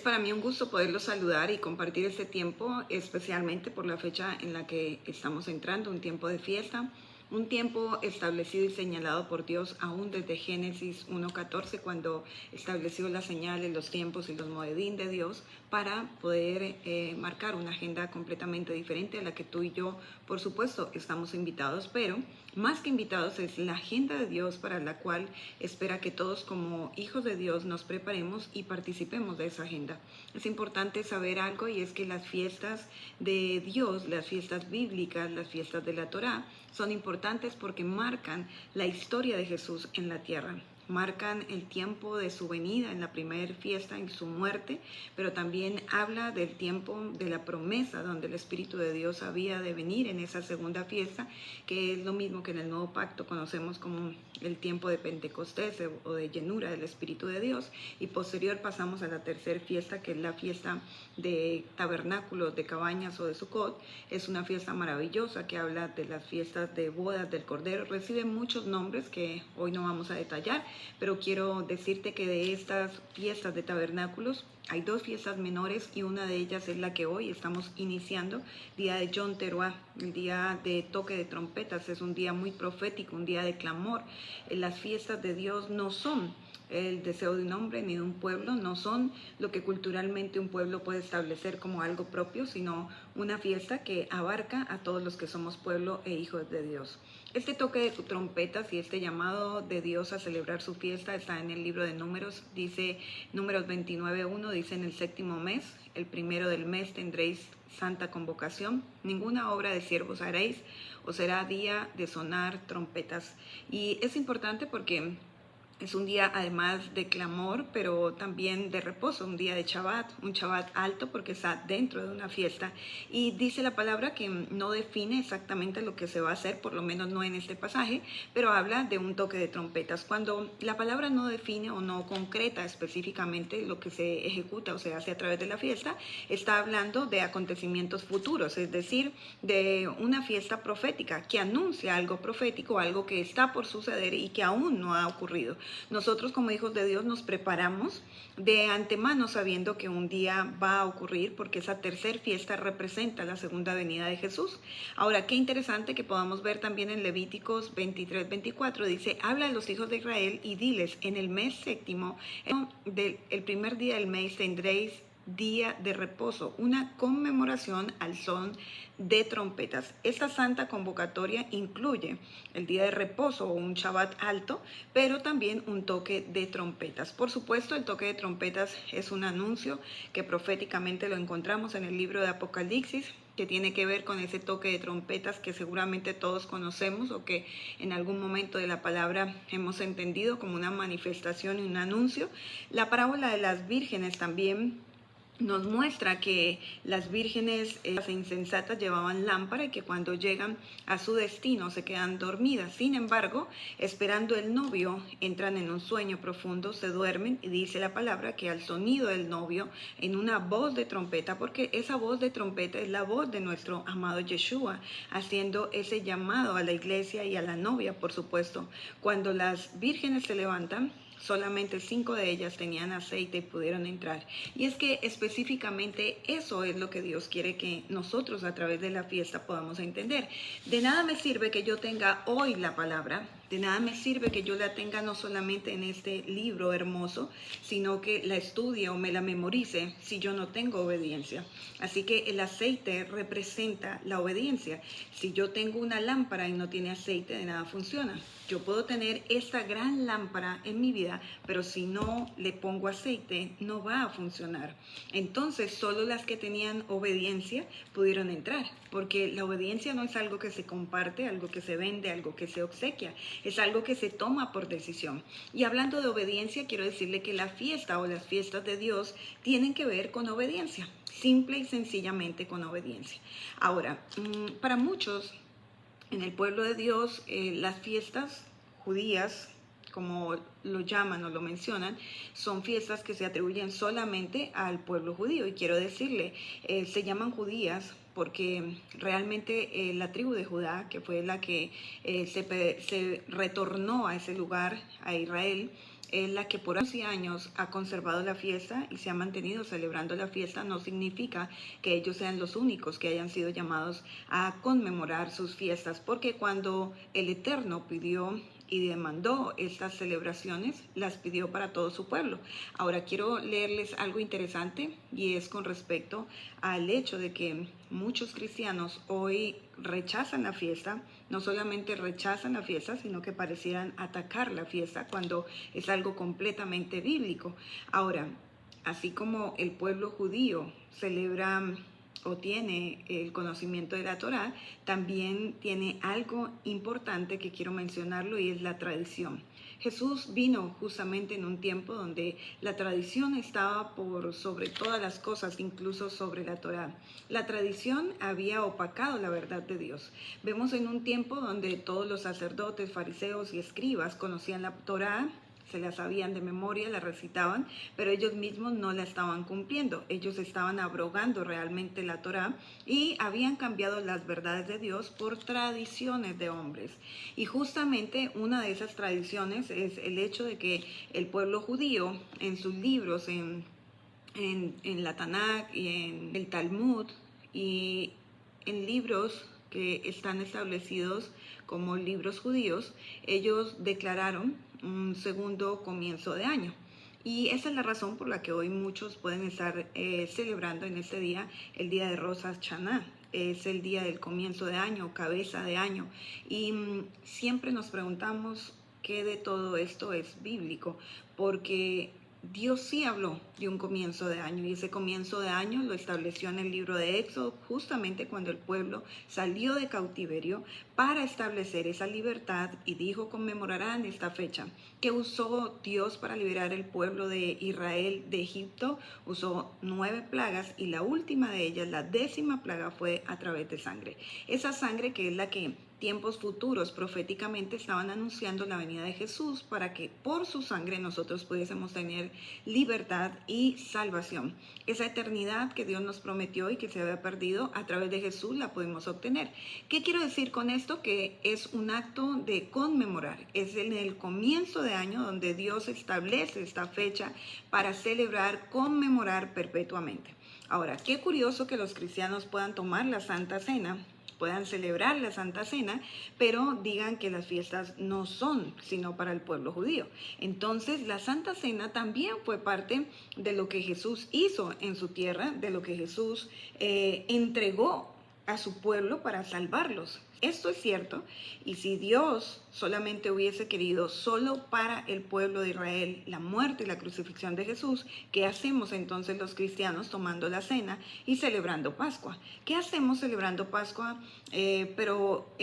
para mí un gusto poderlos saludar y compartir este tiempo, especialmente por la fecha en la que estamos entrando, un tiempo de fiesta, un tiempo establecido y señalado por Dios aún desde Génesis 1:14, cuando estableció las señales, los tiempos y los moedín de Dios para poder marcar una agenda completamente diferente a la que tú y yo, por supuesto, estamos invitados, pero más que invitados es la agenda de Dios para la cual espera que todos como hijos de Dios nos preparemos y participemos de esa agenda. Es importante saber algo, y es que las fiestas de Dios, las fiestas bíblicas, las fiestas de la Torá, son importantes porque marcan la historia de Jesús en la tierra. Marcan el tiempo de su venida en la primera fiesta, en su muerte, pero también habla del tiempo de la promesa donde el Espíritu de Dios había de venir en esa segunda fiesta, que es lo mismo que en el Nuevo Pacto conocemos como el tiempo de Pentecostés o de llenura del Espíritu de Dios, y posterior pasamos a la tercera fiesta, que es la fiesta de tabernáculos, de cabañas o de Sukkot. Es una fiesta maravillosa que habla de las fiestas de bodas del Cordero. Recibe muchos nombres que hoy no vamos a detallar, pero quiero decirte que de estas fiestas de tabernáculos hay dos fiestas menores, y una de ellas es la que hoy estamos iniciando, día de Yom Teruah, el día de toque de trompetas. Es un día muy profético, un día de clamor. Las fiestas de Dios no son el deseo de un hombre ni de un pueblo, no son lo que culturalmente un pueblo puede establecer como algo propio, sino una fiesta que abarca a todos los que somos pueblo e hijos de Dios. Este toque de trompetas y este llamado de Dios a celebrar su fiesta está en el libro de Números. Dice Números 29:1, dice: en el séptimo mes, el primero del mes, tendréis santa convocación, ninguna obra de siervos haréis, o será día de sonar trompetas. Y es importante porque es un día además de clamor, pero también de reposo, un día de Shabbat, un Shabbat alto porque está dentro de una fiesta. Y dice la palabra que no define exactamente lo que se va a hacer, por lo menos no en este pasaje, pero habla de un toque de trompetas. Cuando la palabra no define o no concreta específicamente lo que se ejecuta o se hace a través de la fiesta, está hablando de acontecimientos futuros, es decir, de una fiesta profética que anuncia algo profético, algo que está por suceder y que aún no ha ocurrido. Nosotros como hijos de Dios nos preparamos de antemano sabiendo que un día va a ocurrir, porque esa tercera fiesta representa la segunda venida de Jesús. Ahora, qué interesante que podamos ver también en Levíticos 23:24, dice: habla a los hijos de Israel y diles: en el mes séptimo, el primer día del mes tendréis día de reposo, una conmemoración al son de trompetas. Esta santa convocatoria incluye el día de reposo o un Shabbat alto, pero también un toque de trompetas. Por supuesto, el toque de trompetas es un anuncio que proféticamente lo encontramos en el libro de Apocalipsis, que tiene que ver con ese toque de trompetas que seguramente todos conocemos, o que en algún momento de la palabra hemos entendido como una manifestación y un anuncio. La parábola de las vírgenes también nos muestra que las vírgenes insensatas llevaban lámpara y que cuando llegan a su destino se quedan dormidas. Sin embargo, esperando el novio, entran en un sueño profundo, se duermen, y dice la palabra que al sonido del novio, en una voz de trompeta, porque esa voz de trompeta es la voz de nuestro amado Yeshua, haciendo ese llamado a la iglesia y a la novia, por supuesto. Cuando las vírgenes se levantan, solamente 5 de ellas tenían aceite y pudieron entrar. Y es que específicamente eso es lo que Dios quiere que nosotros a través de la fiesta podamos entender. De nada me sirve que yo tenga hoy la palabra, de nada me sirve que yo la tenga no solamente en este libro hermoso, sino que la estudie o me la memorice si yo no tengo obediencia. Así que el aceite representa la obediencia. Si yo tengo una lámpara y no tiene aceite, de nada funciona. Yo puedo tener esta gran lámpara en mi vida, pero si no le pongo aceite, no va a funcionar. Entonces, solo las que tenían obediencia pudieron entrar, porque la obediencia no es algo que se comparte, algo que se vende, algo que se obsequia, es algo que se toma por decisión. Y hablando de obediencia, quiero decirle que la fiesta o las fiestas de Dios tienen que ver con obediencia, simple y sencillamente con obediencia. Ahora, para muchos en el pueblo de Dios, las fiestas judías, como lo llaman o lo mencionan, son fiestas que se atribuyen solamente al pueblo judío. Y quiero decirle, se llaman judías porque realmente la tribu de Judá, que fue la que se retornó a ese lugar, a Israel, es la que por años y años ha conservado la fiesta y se ha mantenido celebrando la fiesta. No significa que ellos sean los únicos que hayan sido llamados a conmemorar sus fiestas, porque cuando el Eterno pidió y demandó estas celebraciones, las pidió para todo su pueblo. Ahora quiero leerles algo interesante, y es con respecto al hecho de que muchos cristianos hoy rechazan la fiesta. No solamente rechazan la fiesta, sino que parecieran atacar la fiesta cuando es algo completamente bíblico. Ahora, así como el pueblo judío celebra o tiene el conocimiento de la Torá, también tiene algo importante que quiero mencionarlo, y es la tradición. Jesús vino justamente en un tiempo donde la tradición estaba por sobre todas las cosas, incluso sobre la Torá. La tradición había opacado la verdad de Dios. Vemos en un tiempo donde todos los sacerdotes, fariseos y escribas conocían la Torá, se la sabían de memoria, la recitaban, pero ellos mismos no la estaban cumpliendo. Ellos estaban abrogando realmente la Torá y habían cambiado las verdades de Dios por tradiciones de hombres. Y justamente una de esas tradiciones es el hecho de que el pueblo judío en sus libros, en la Tanakh y en el Talmud y en libros que están establecidos como libros judíos, ellos declararon un segundo comienzo de año. Y esa es la razón por la que hoy muchos pueden estar celebrando en este día el día de Rosh Hashanah. Es el día del comienzo de año, cabeza de año. Y siempre nos preguntamos qué de todo esto es bíblico, porque Dios sí habló de un comienzo de año, y ese comienzo de año lo estableció en el libro de Éxodo, justamente cuando el pueblo salió de cautiverio para establecer esa libertad, y dijo: conmemorarán esta fecha. Que usó Dios para liberar el pueblo de Israel de Egipto? Usó 9 plagas, y la última de ellas, la 10ª plaga, fue a través de sangre. Esa sangre que es la que tiempos futuros proféticamente estaban anunciando la venida de Jesús, para que por su sangre nosotros pudiésemos tener libertad y salvación. Esa eternidad que Dios nos prometió y que se había perdido, a través de Jesús la podemos obtener. ¿Qué quiero decir con esto? Que es un acto de conmemorar. Es en el comienzo de año donde Dios establece esta fecha para celebrar, conmemorar perpetuamente. Ahora, qué curioso que los cristianos puedan tomar la Santa Cena, puedan celebrar la Santa Cena, pero digan que las fiestas no son sino para el pueblo judío. Entonces, la Santa Cena también fue parte de lo que Jesús hizo en su tierra, de lo que Jesús entregó a su pueblo para salvarlos. Esto es cierto, y si Dios solamente hubiese querido solo para el pueblo de Israel la muerte y la crucifixión de Jesús, ¿qué hacemos entonces los cristianos tomando la cena y celebrando Pascua? ¿Qué hacemos celebrando Pascua, pero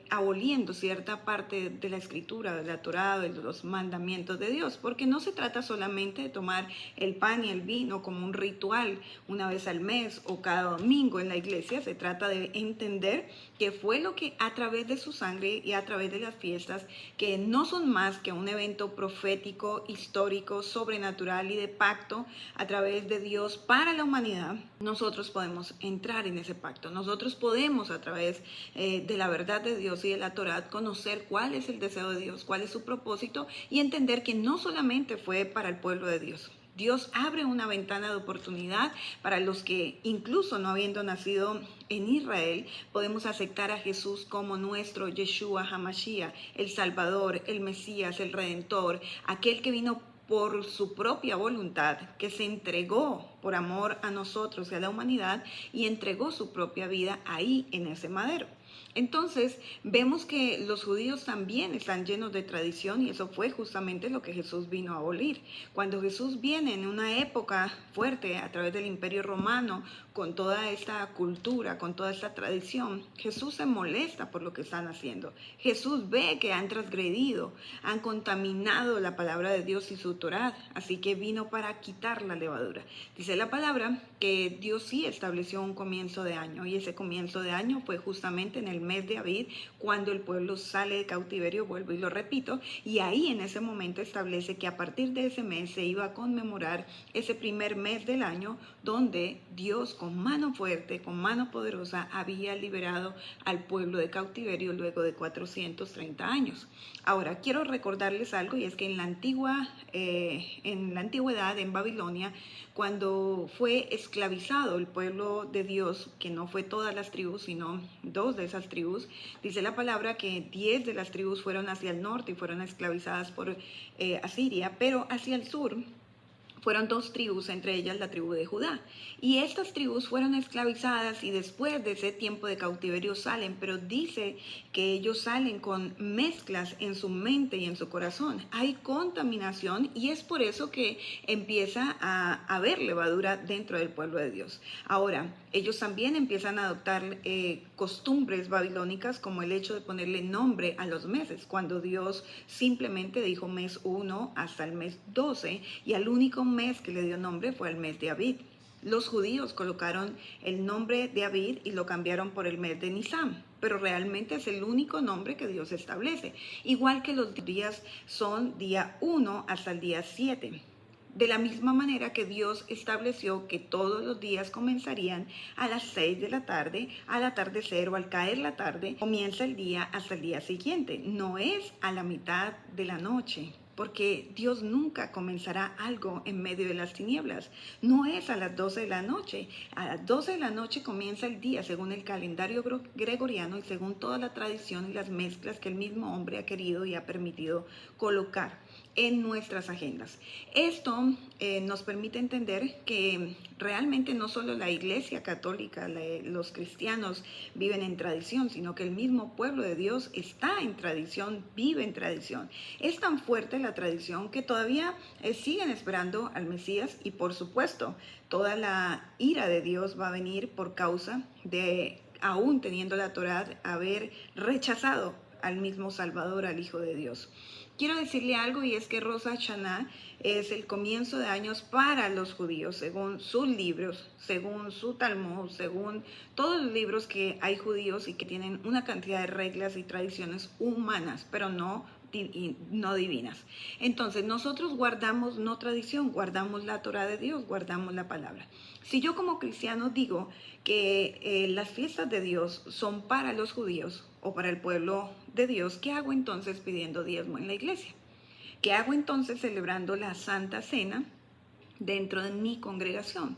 aboliendo cierta parte de la escritura, de la Torá, de los mandamientos de Dios? Porque no se trata solamente de tomar el pan y el vino como un ritual una vez al mes o cada domingo en la iglesia. Se trata de entender que fue lo que a través de su sangre y a través de las fiestas, que no son más que un evento profético, histórico, sobrenatural y de pacto a través de Dios para la humanidad, nosotros podemos entrar en ese pacto. Nosotros podemos, a través de la verdad de Dios y de la Torá, conocer cuál es el deseo de Dios, cuál es su propósito, y entender que no solamente fue para el pueblo de Dios. Dios abre una ventana de oportunidad para los que, incluso no habiendo nacido en Israel, podemos aceptar a Jesús como nuestro Yeshua HaMashiach, el Salvador, el Mesías, el Redentor, aquel que vino por su propia voluntad, que se entregó por amor a nosotros y a la humanidad, y entregó su propia vida ahí en ese madero. Entonces, vemos que los judíos también están llenos de tradición, y eso fue justamente lo que Jesús vino a abolir. Cuando Jesús viene en una época fuerte a través del Imperio Romano, con toda esta cultura, con toda esta tradición, Jesús se molesta por lo que están haciendo. Jesús ve que han transgredido, han contaminado la palabra de Dios y su Torá, así que vino para quitar la levadura. Dice la palabra que Dios sí estableció un comienzo de año, y ese comienzo de año fue justamente en en el mes de Abib, cuando el pueblo sale de cautiverio, vuelvo y lo repito, y ahí en ese momento establece que a partir de ese mes se iba a conmemorar ese primer mes del año donde Dios con mano fuerte, con mano poderosa, había liberado al pueblo de cautiverio luego de 430 años. Ahora, quiero recordarles algo, y es que en la antigüedad, en Babilonia, cuando fue esclavizado el pueblo de Dios, que no fue todas las tribus, sino 2 de esas tribus, dice la palabra que 10 de las tribus fueron hacia el norte y fueron esclavizadas por Asiria, pero hacia el sur fueron 2 tribus, entre ellas la tribu de Judá. Y estas tribus fueron esclavizadas y después de ese tiempo de cautiverio salen, pero dice que ellos salen con mezclas en su mente y en su corazón. Hay contaminación y es por eso que empieza a haber levadura dentro del pueblo de Dios. Ahora, ellos también empiezan a adoptar costumbres babilónicas, como el hecho de ponerle nombre a los meses, cuando Dios simplemente dijo mes 1 hasta el mes 12, y al único mes que le dio nombre fue el mes de Abib. Los judíos colocaron el nombre de Abib y lo cambiaron por el mes de Nisan, pero realmente es el único nombre que Dios establece, igual que los días son día 1 hasta el día 7. De la misma manera que Dios estableció que todos los días comenzarían a las 6 de la tarde, al atardecer o al caer la tarde, comienza el día hasta el día siguiente. No es a la mitad de la noche, porque Dios nunca comenzará algo en medio de las tinieblas. No es a las 12 de la noche. A las 12 de la noche comienza el día según el calendario gregoriano y según toda la tradición y las mezclas que el mismo hombre ha querido y ha permitido colocar en nuestras agendas. Esto nos permite entender que realmente no solo la Iglesia Católica, los cristianos viven en tradición, sino que el mismo pueblo de Dios está en tradición, vive en tradición. Es tan fuerte la tradición que todavía siguen esperando al Mesías, y por supuesto toda la ira de Dios va a venir por causa de, aún teniendo la Torá, haber rechazado al mismo Salvador, al Hijo de Dios. Quiero decirle algo, y es que Rosh Hashanah es el comienzo de años para los judíos, según sus libros, según su Talmud, según todos los libros que hay judíos y que tienen una cantidad de reglas y tradiciones humanas, pero no divinas. Entonces nosotros guardamos no tradición, guardamos la Torá de Dios, guardamos la palabra. Si yo como cristiano digo que las fiestas de Dios son para los judíos o para el pueblo de Dios, ¿qué hago entonces pidiendo diezmo en la iglesia? ¿Qué hago entonces celebrando la Santa Cena dentro de mi congregación?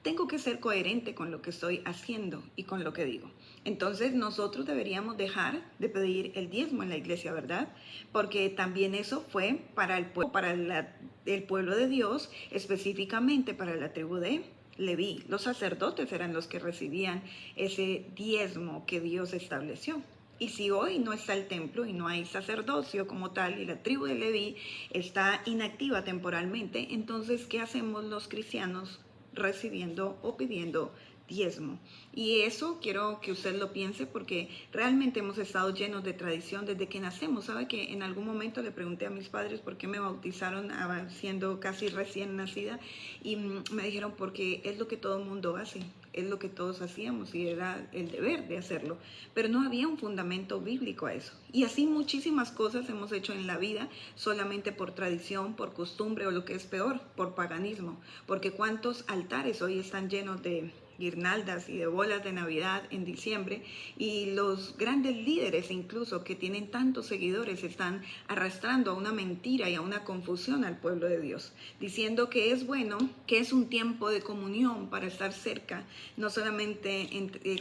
Tengo que ser coherente con lo que estoy haciendo y con lo que digo. Entonces nosotros deberíamos dejar de pedir el diezmo en la iglesia, ¿verdad? Porque también eso fue para el pueblo de Dios, específicamente para la tribu de Leví. Los sacerdotes eran los que recibían ese diezmo que Dios estableció. Y si hoy no está el templo y no hay sacerdocio como tal y la tribu de Leví está inactiva temporalmente, entonces, ¿qué hacemos los cristianos recibiendo o pidiendo diezmo? Y eso quiero que usted lo piense, porque realmente hemos estado llenos de tradición desde que nacemos. ¿Sabe que en algún momento le pregunté a mis padres por qué me bautizaron siendo casi recién nacida? Y me dijeron porque es lo que todo el mundo hace, es lo que todos hacíamos y era el deber de hacerlo, pero no había un fundamento bíblico a eso. Y así muchísimas cosas hemos hecho en la vida solamente por tradición, por costumbre, o lo que es peor, por paganismo, porque cuántos altares hoy están llenos de guirnaldas y de bolas de Navidad en diciembre, y los grandes líderes incluso que tienen tantos seguidores están arrastrando a una mentira y a una confusión al pueblo de Dios, diciendo que es bueno, que es un tiempo de comunión para estar cerca, no solamente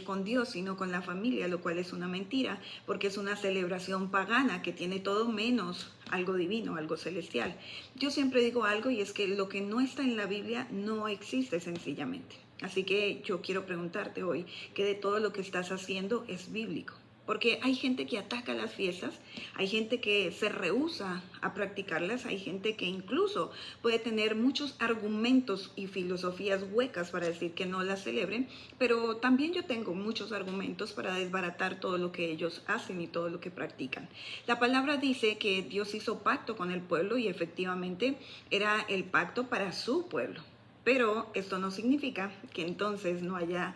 con Dios, sino con la familia, lo cual es una mentira, porque es una celebración pagana que tiene todo menos algo divino, algo celestial. Yo siempre digo algo, y es que lo que no está en la Biblia no existe sencillamente. Así que yo quiero preguntarte hoy, ¿qué de todo lo que estás haciendo es bíblico? Porque hay gente que ataca las fiestas, hay gente que se rehúsa a practicarlas, hay gente que incluso puede tener muchos argumentos y filosofías huecas para decir que no las celebren, pero también yo tengo muchos argumentos para desbaratar todo lo que ellos hacen y todo lo que practican. La palabra dice que Dios hizo pacto con el pueblo, y efectivamente era el pacto para su pueblo. Pero esto no significa que entonces no haya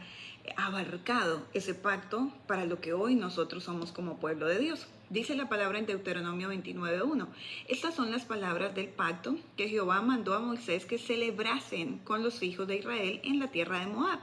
abarcado ese pacto para lo que hoy nosotros somos como pueblo de Dios. Dice la palabra en Deuteronomio 29:1. Estas son las palabras del pacto que Jehová mandó a Moisés que celebrasen con los hijos de Israel en la tierra de Moab,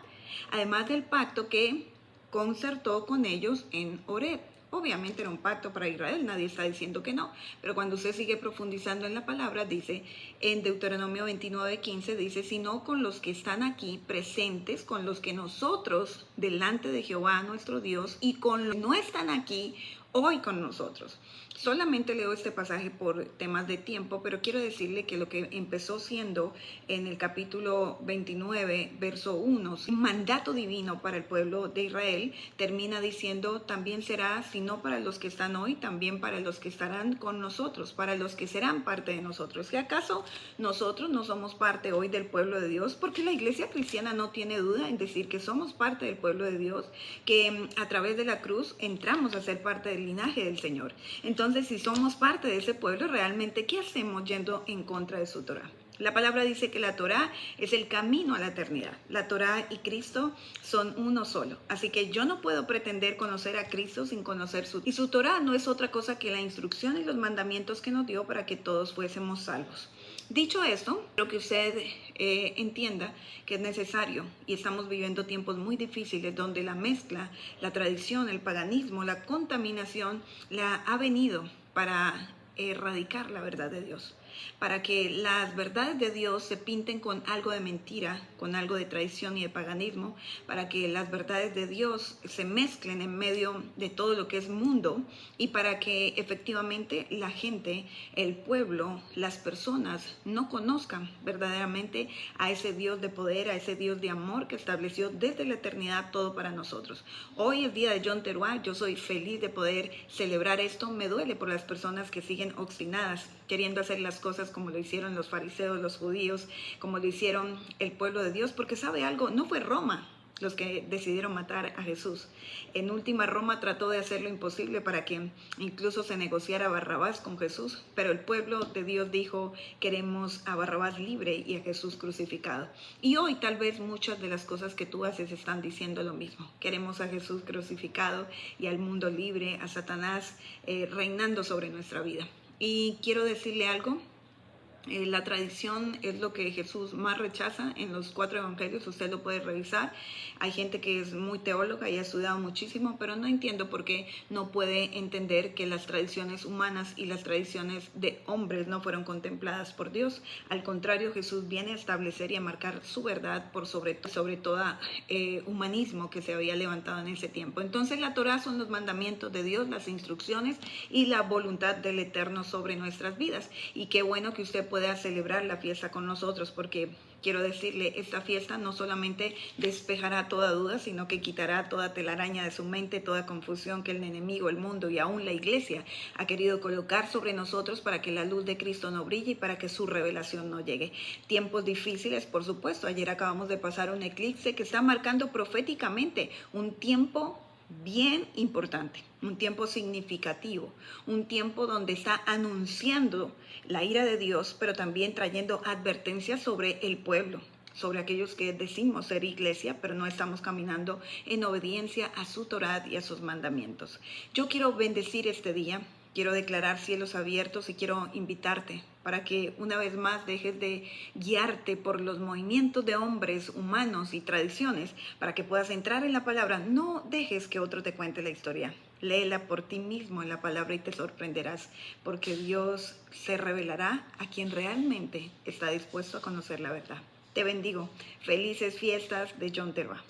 además del pacto que concertó con ellos en Horeb. Obviamente era un pacto para Israel, nadie está diciendo que no, pero cuando usted sigue profundizando en la palabra, dice en Deuteronomio 29:15, dice, sino con los que están aquí presentes, con los que nosotros delante de Jehová nuestro Dios y con los que no están aquí hoy con nosotros. Solamente leo este pasaje por temas de tiempo, pero quiero decirle que lo que empezó siendo en el capítulo 29, verso 1, un mandato divino para el pueblo de Israel, termina diciendo, también será, si no para los que están hoy, también para los que estarán con nosotros, para los que serán parte de nosotros. ¿Y acaso nosotros no somos parte hoy del pueblo de Dios? Porque la iglesia cristiana no tiene duda en decir que somos parte del pueblo de Dios, que a través de la cruz entramos a ser parte del linaje del Señor. Entonces, si somos parte de ese pueblo, realmente, ¿qué hacemos yendo en contra de su Torá? La palabra dice que la Torá es el camino a la eternidad. La Torá y Cristo son uno solo. Así que yo no puedo pretender conocer a Cristo sin conocer su... Y su Torá no es otra cosa que la instrucción y los mandamientos que nos dio para que todos fuésemos salvos. Dicho esto, quiero que usted entienda que es necesario, y estamos viviendo tiempos muy difíciles donde la mezcla, la tradición, el paganismo, la contaminación ha venido para erradicar la verdad de Dios, para que las verdades de Dios se pinten con algo de mentira, con algo de traición y de paganismo, para que las verdades de Dios se mezclen en medio de todo lo que es mundo y para que efectivamente la gente, el pueblo, las personas no conozcan verdaderamente a ese Dios de poder, a ese Dios de amor que estableció desde la eternidad todo para nosotros. Hoy es día de Yom Teruah, yo soy feliz de poder celebrar esto. Me duele por las personas que siguen obstinadas, queriendo hacer las cosas como lo hicieron los fariseos, los judíos, como lo hicieron el pueblo de Dios, porque sabe algo, no fue Roma los que decidieron matar a Jesús. En última, Roma trató de hacer lo imposible para que incluso se negociara Barrabás con Jesús, pero el pueblo de Dios dijo, queremos a Barrabás libre y a Jesús crucificado. Y hoy tal vez muchas de las cosas que tú haces están diciendo lo mismo. Queremos a Jesús crucificado y al mundo libre, a Satanás reinando sobre nuestra vida. Y quiero decirle algo. La tradición es lo que Jesús más rechaza en los 4 evangelios, usted lo puede revisar. Hay gente que es muy teóloga y ha estudiado muchísimo, pero no entiendo por qué no puede entender que las tradiciones humanas y las tradiciones de hombres no fueron contempladas por Dios. Al contrario, Jesús viene a establecer y a marcar su verdad por sobre todo humanismo que se había levantado en ese tiempo. Entonces la Torá son los mandamientos de Dios, las instrucciones y la voluntad del Eterno sobre nuestras vidas. Y qué bueno que usted pueda celebrar la fiesta con nosotros, porque quiero decirle, esta fiesta no solamente despejará toda duda, sino que quitará toda telaraña de su mente, toda confusión que el enemigo, el mundo y aún la iglesia ha querido colocar sobre nosotros para que la luz de Cristo no brille y para que su revelación no llegue. Tiempos difíciles, por supuesto. Ayer acabamos de pasar un eclipse que está marcando proféticamente un tiempo bien importante, un tiempo significativo, un tiempo donde está anunciando la ira de Dios, pero también trayendo advertencias sobre el pueblo, sobre aquellos que decimos ser iglesia, pero no estamos caminando en obediencia a su Torá y a sus mandamientos. Yo quiero bendecir este día. Quiero declarar cielos abiertos y quiero invitarte para que una vez más dejes de guiarte por los movimientos de hombres humanos y tradiciones, para que puedas entrar en la palabra. No dejes que otro te cuente la historia. Léela por ti mismo en la palabra y te sorprenderás, porque Dios se revelará a quien realmente está dispuesto a conocer la verdad. Te bendigo. Felices fiestas de Yom Teruah.